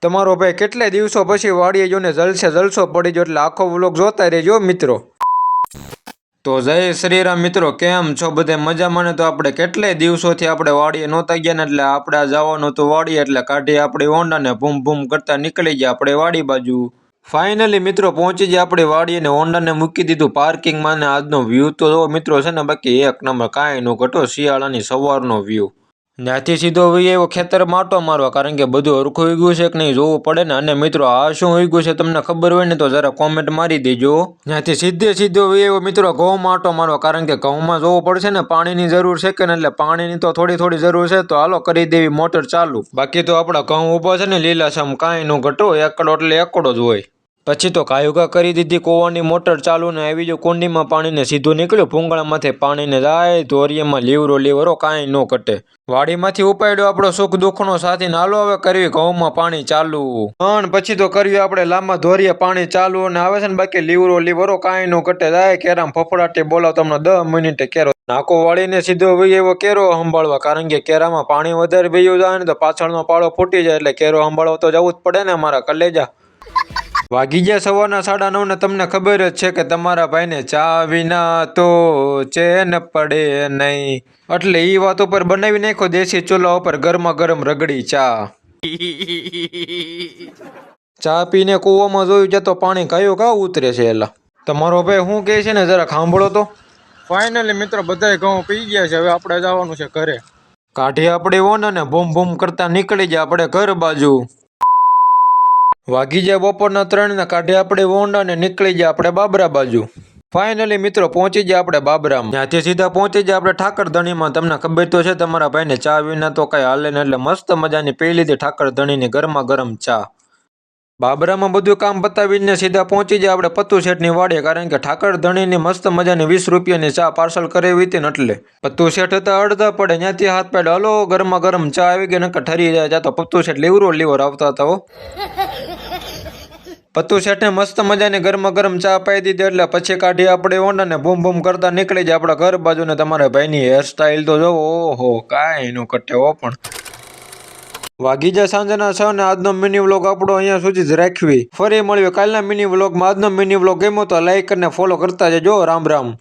તમારો ભાઈ કેટલા દિવસો પછી વાડીએ જોને જલસો પડી ગયો, એટલે આખો વ્લોગ જોતા રહેજો મિત્રો। તો જય શ્રીરામ મિત્રો, કેમ છો બધે મજામાં ને? તો આપણે કેટલાય દિવસોથી આપણે વાડીએ નહોતા ગયા ને, એટલે આપણે જવાનું હતું વાડીએ, એટલે કાઢી આપણી હોન્ડાને ભૂમ ભૂમ કરતા નીકળી ગયા આપણે વાડી બાજુ। ફાઇનલી મિત્રો પહોંચી ગયા આપણી વાડી અને હોન્ડાને મૂકી દીધું પાર્કિંગમાં ને આજનો વ્યૂ તો જો મિત્રો છે ને બાકી એક નંબર, કાંઈ નો ઘટો, શિયાળાની સવારનો વ્યૂ। ત્યાંથી સીધો એવો ખેતર માટો મારવા, કારણ કે બધું હરખું ઉગ્યું છે કે નહીં જોવું પડે ને। અને મિત્રો આ શું ઉગ્યું છે તમને ખબર હોય ને તો જરા કોમેન્ટ મારી દેજો। ત્યાંથી સીધો એવો મિત્રો ઘઉં માટો મારવા, કારણ કે ઘઉંમાં જોવું પડશે ને પાણીની જરૂર છે કે ને, એટલે પાણીની તો થોડી જરૂર છે, તો હાલો કરી દેવી મોટર ચાલુ। બાકી તો આપણા ઘઉં ઊભા છે ને લીલાછમ, કાંઈ નો ઘટો, એકડો એટલે એકડો જ હોય। પછી તો કાયુકા કરી દીધી કૂવાની મોટર ચાલુ ને આવી જો કુંડીમાં પાણીને સીધું નીકળ્યું ભૂંગળામાંથી પાણીને જાય ધોરિયામાં લીવરો કાંઈ નો ઘટે। વાડીમાંથી ઉપાડ્યો આપણો સુખ દુઃખનો સાથી, નાલો હવે કરવી ઘઉંમાં પાણી ચાલુ, પણ પછી તો કર્યું આપણે લાંબા ધોરિયા પાણી ચાલુ અને આવે છે ને બાકી લીવરો કાંઈ નો ઘટે જાય। કેરામ ફફડાટી બોલાવ તમને 10 મિનિટે કેરો નાકો વાળીને સીધો એવો કેરો સંભાળવા, કારણ કે કેરામાં પાણી વધારે વયું જાય ને તો પાછળનો પાળો ફૂટી જાય, એટલે કેરો સંભાળવા તો જવું જ પડે ને મારા કલેજા। વાગી ગયા સવારના 9:30 ને તમને ખબર જ છે કે તમારા ભાઈને ચા વિના તો ચેન પડે નહીં, એટલે ઈ વાત ઉપર બનાવી નાખો દેશી ચૂલા ઉપર ગરમા ગરમ રગડી ચા। ચા પીને કૂવામાં જોયું જતો પાણી કયું કા ઉતરે છે, એલા તમારો ભાઈ શું કહે છે ને જરા સાંભળો તો। ફાઇનલી મિત્રો બધાય ઘઉં પી ગયા છે, હવે આપણે જવાનું છે ઘરે। કાઢી આપણે ઓન અને ભૂમ કરતા નીકળી ગયા આપણે ઘર બાજુ। વાગી ગયા બપોરના 3 ને કાઢી આપણે હોન્ડા ને નીકળી ગયા આપણે બાબરા બાજુ। ફાઇનલી મિત્રો પહોંચી ગયા આપણે બાબરામાં, ત્યાંથી સીધા પહોંચી ગયા આપણે ઠાકરધણીમાં। તમને ખબર તો છે તમારા ભાઈને ચા વિના તો કઈ હાલે ને, એટલે મસ્ત મજાની પી લીધી ઠાકરધણીની ગરમા ગરમ ચા। બાબરામાં બધું કામ પતાવીને સીધા પહોંચી ગયા આપણે પત્તુ શેઠની વાડીએ, કારણ કે ઠાકરધણીની મસ્ત મજાની 20 રૂપિયાની ચા પાર્સલ કરાવી હતી ને, એટલે પત્તુ શેઠ હતા અડધા પડે ત્યાંથી હાથ પાડે, હલો ગરમા ગરમ ચા આવી ગઈ, નકર ઠરી જાય ત્યાં તો પત્તુ શેઠ લીવર આવતા હતા હો। પત્તુ શેઠને મસ્ત મજાની ગરમા ગરમ ચા પાઈ દીધી, એટલે પછી કાઢી આપણે હોન્ડા ને ભૂમ કરતા નીકળી જાય આપણા ઘર બાજુ ને। તમારા ભાઈની હેરસ્ટાઈલ તો જોવો, ઓહો કાંઈ નો કટે હો। પણ વાગી જાય સાંજના 6 ને આજનો મિની વ્લોગ આપણો અહીંયા સુધી જ રાખવી, ફરી મળ્યો કાલના મિની વ્લોગમાં। આજનો મિની વ્લોગ ગમ્યો તો લાઈક અને ફોલો કરતા જજો, રામ રામ।